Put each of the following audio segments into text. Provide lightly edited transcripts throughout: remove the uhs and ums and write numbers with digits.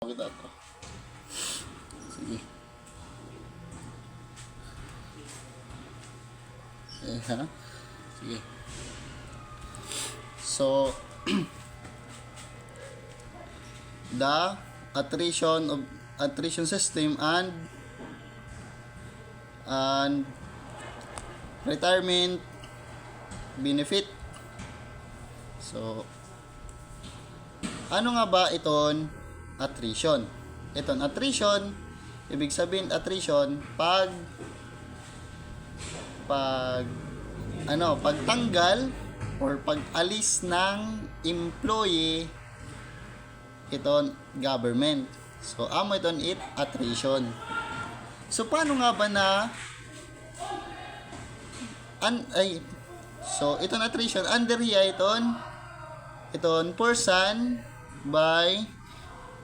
Kita to. Sige. Ha? Sige. So, the attrition system and retirement benefit. So, ano nga ba iton attrition? Iton attrition, ibig sabihin attrition pagtanggal or pag-alis ng employee iton government. So, amo iton attrition. So, paano nga ba na so iton attrition under here iton person by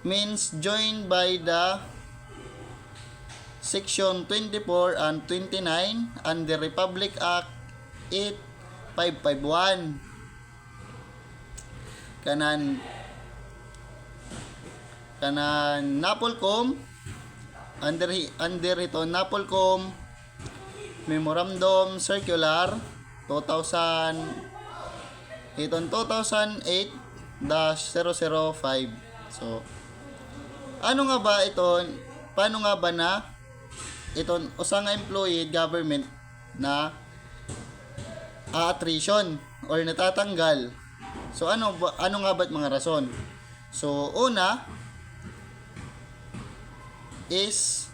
means joined by the section 24 and 29 and the Republic Act 8551 kanan Napolcom under ito Napolcom Memorandum Circular 2008-005. So, ano nga ba ito? Paano nga ba na iton usa nga employee government na attrition or natatanggal? So, ano nga ba mga rason? So, una is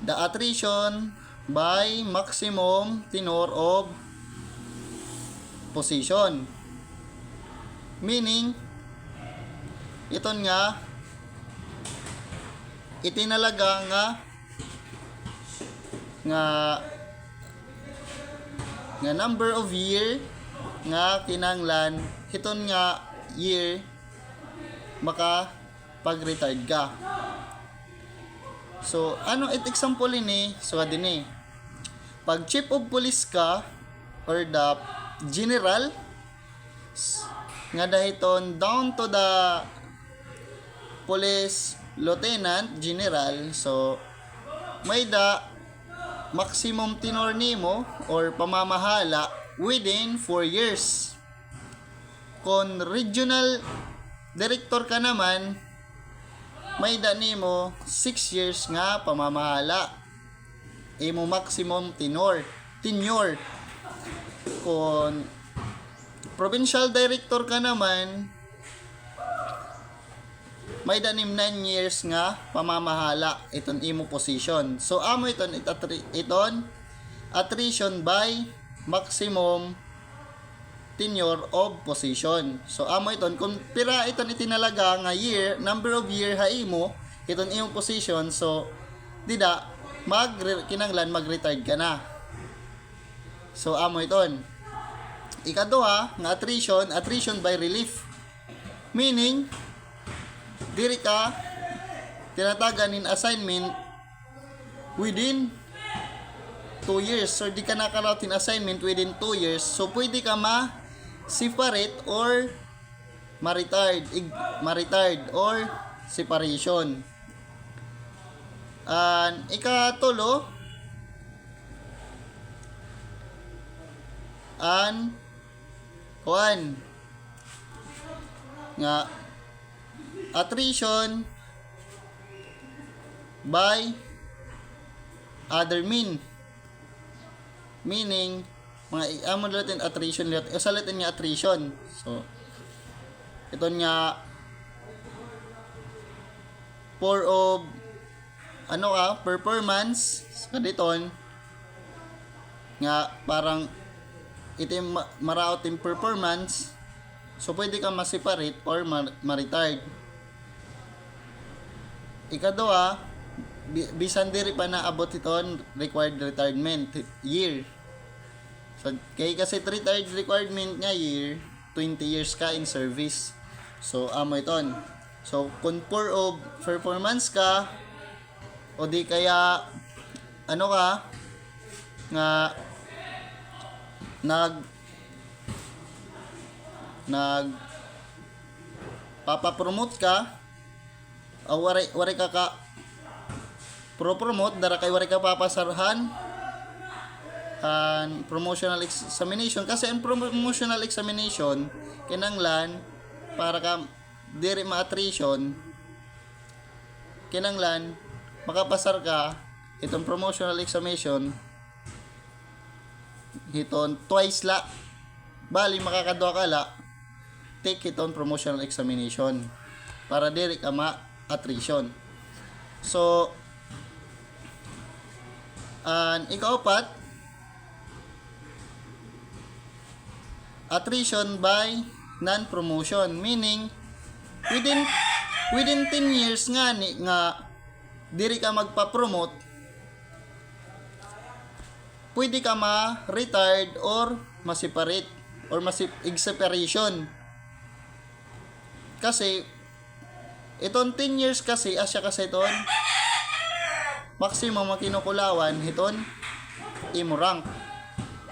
the attrition by maximum tenure of position. Meaning, iton nga itinalaga nga number of year nga kinanglan hiton nga year maka pag-retired ka. So, ano example ini? So, adini. Pag chief of police ka or the general nga dahiton down to the police lieutenant general, so may da maximum tenure nimo or pamamahala within 4 years. Kung regional director ka naman, may da nimo 6 years nga pamamahala. Imo maximum tenure. Kung provincial director ka naman, may danim 9 years nga pamamahala iton imo position. So amo iton attrition by maximum tenure of position. So amo iton kung pira iton itinalaga nga year, number of year ha imo iton imo position, so dida kinanglan mag-retired ka na. So amo iton. Ikaduha nga attrition by relief. Meaning diri ka tinatagan in assignment within 2 years. So di ka nakaraot in assignment within 2 years. So pwede ka ma-separate or ma-retired or separation. And ikatulo nga attrition by other meaning mga amon natin attrition usalitin nga attrition. So iton nga for of performance kaditon nga parang itim maraot in performance, so pwede ka ma-separate or ma-retired. Ikaduha, bisan diri pa na abot iton required retirement year. So kay kasi retired requirement nga year 20 years ka in service. So amo iton. So kung for of performance ka o di kaya ka nga papapromote ka, wari ka pro-promote, dara kay wari ka papasarhan ang promotional examination. Kasi ang promotional examination kinanglan para ka diri ma-attrition, kinanglan makapasar ka itong promotional examination hiton twice la, bali makakadwa ka la take hiton promotional examination para diri ka ma-attrition. So ikaapat, attrition by non-promotion, meaning within 10 years nga diri ka magpa-promote, pwede ka ma-retired or ma-separate or separation. Kasi iton 10 years kasi asya kasi iton maximum makinukulawan hiton imo rank.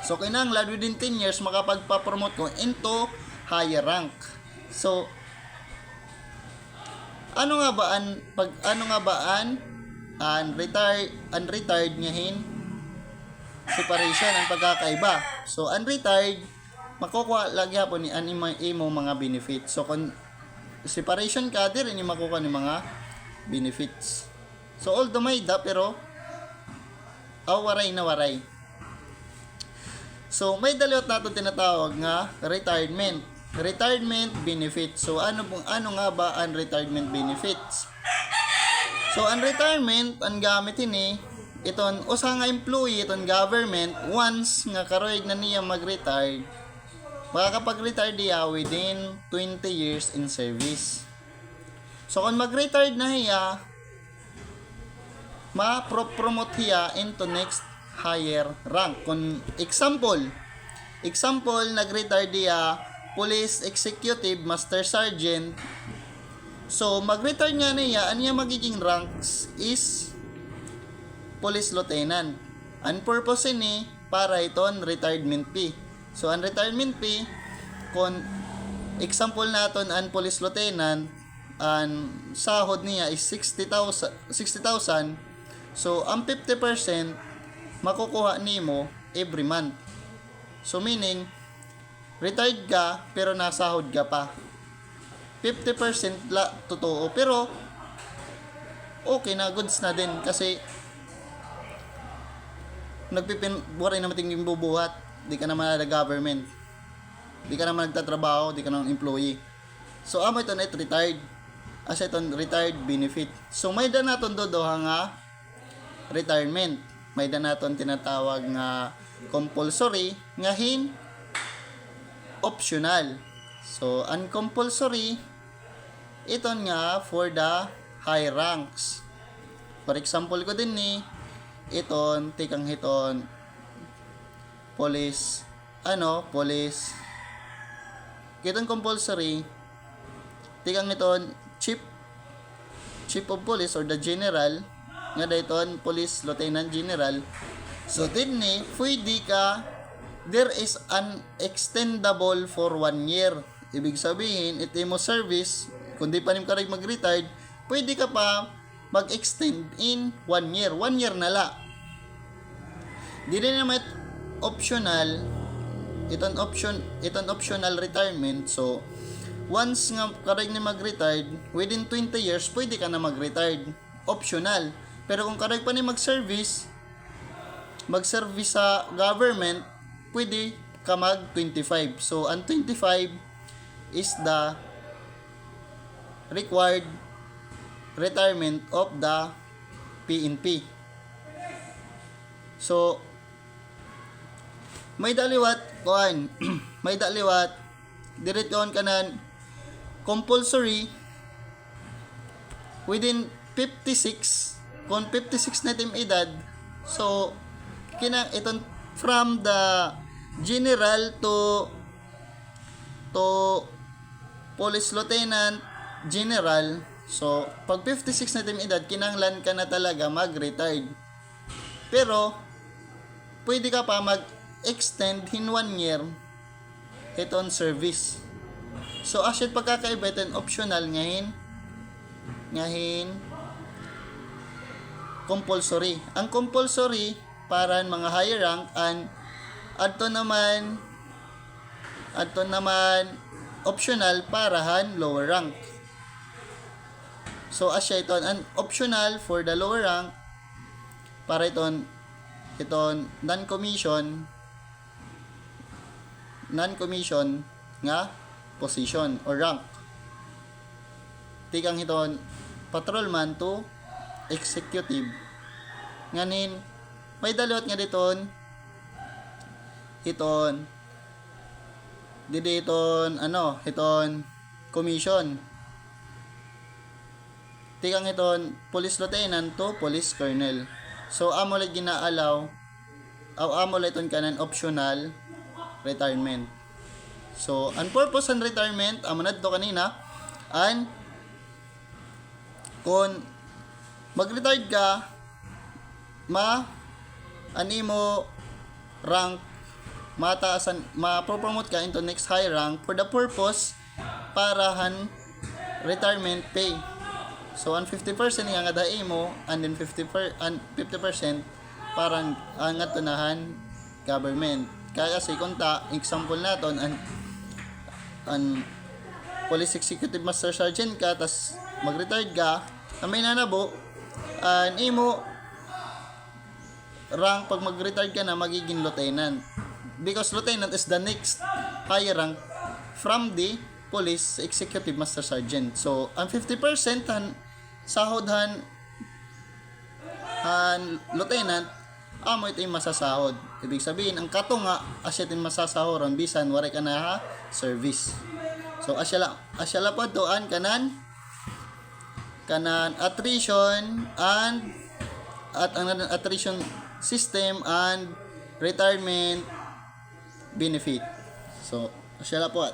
So kinahanglan within 10 years makapagpa-promote ko into higher rank. So ano nga ba an unretired ngahin separation ang pagkakaiba. So unretired makukuha lagi hapon ni imo mga benefits. So kung separation ka diri ni makukuha ni mga benefits. So although may da pero waray na waray. So may daliwat nato tinatawag nga retirement benefits. So ano nga ba ang retirement benefits? So ang retirement ang gamit ini iton usa nga employee iton government once nga karoy na niya mag-retire, makakapag-retire diya within 20 years in service. So kung mag-retire na hiya, ma-promote hiya into next higher rank. Kung example nag-retire diya police executive master sergeant, so mag-retire nga niya, ang niya magiging ranks is police lieutenant. Ang purpose ni para iton retirement pay. So ang retirement pay, kung example naton ang police lieutenant, ang sahod niya is 60,000. So ang 50% makukuha nimo every month. So meaning retired ka pero nasahod ka pa. 50% la totoo pero okay na, goods na din kasi buhay na mating bubuhat, di ka naman na government, di ka naman nagtatrabaho, di ka naman employee. So amo ito net retired as itong retired benefit. So may da naton do nga retirement, may da naton tinatawag nga compulsory ngahin optional. So uncompulsory iton nga for the high ranks. For example ko din ni iton tikang hiton police kitong compulsory tikang iton chief of police or the general nga dayton police lieutenant general. So din ni pwede ka, there is an extendable for 1 year. Ibig sabihin iti mo service kung di pa nim ka mag-retired, pwede ka pa mag-extend in 1 year. 1 year na la. Di rin naman optional, iton optional retirement. So once nga karag ni mag-retired, within 20 years pwede ka na mag-retired. Optional. Pero kung karag pa ni mag-service sa government, pwede ka mag-25. So ang 25 is the required retirement of the PNP. So may daliwat direton kanan compulsory within 56, kung 56 na tim edad. So iton from the general to police lieutenant general. So pag 56 na tim edad, kinanglan ka na talaga mag-retired. Pero pwede ka pa mag-extend in 1 year iton service. So asyat pagkakaiba ito optional ngahin compulsory. Ang compulsory para mga higher rank and adto naman optional para lower rank. So asya ito an optional for the lower rank para iton non-commission nga position or rank. Tikang iton patrolman to executive. Nganin may dalot nga diton iton commission. Tikang iton police lieutenant to police colonel. So amo lay ginaalaw amo lay iton kanan optional retirement. So ang purpose ng retirement amo nadto kanina and kung mag-retired ka animo rank mataasan ma-promote ka into next high rank for the purpose para retirement pay. So ang 50% nga dai mo and then 50% parang ang atunahan government. Kaya kasi kunta example naton an police executive master sergeant ka tas mag-retired ka may nanabo an imo rank pag mag-retired ka na magiging lieutenant. Because lieutenant is the next higher rank from the police executive master sergeant. So, ang 50% sahod lieutenant, amo ito yung masasahod. Ibig sabihin, ang kato nga, asya din masasahoron, bisan, waray ka na service. So, asya la po doon, kanan attrition at ang attrition system and retirement benefit. So, asya la po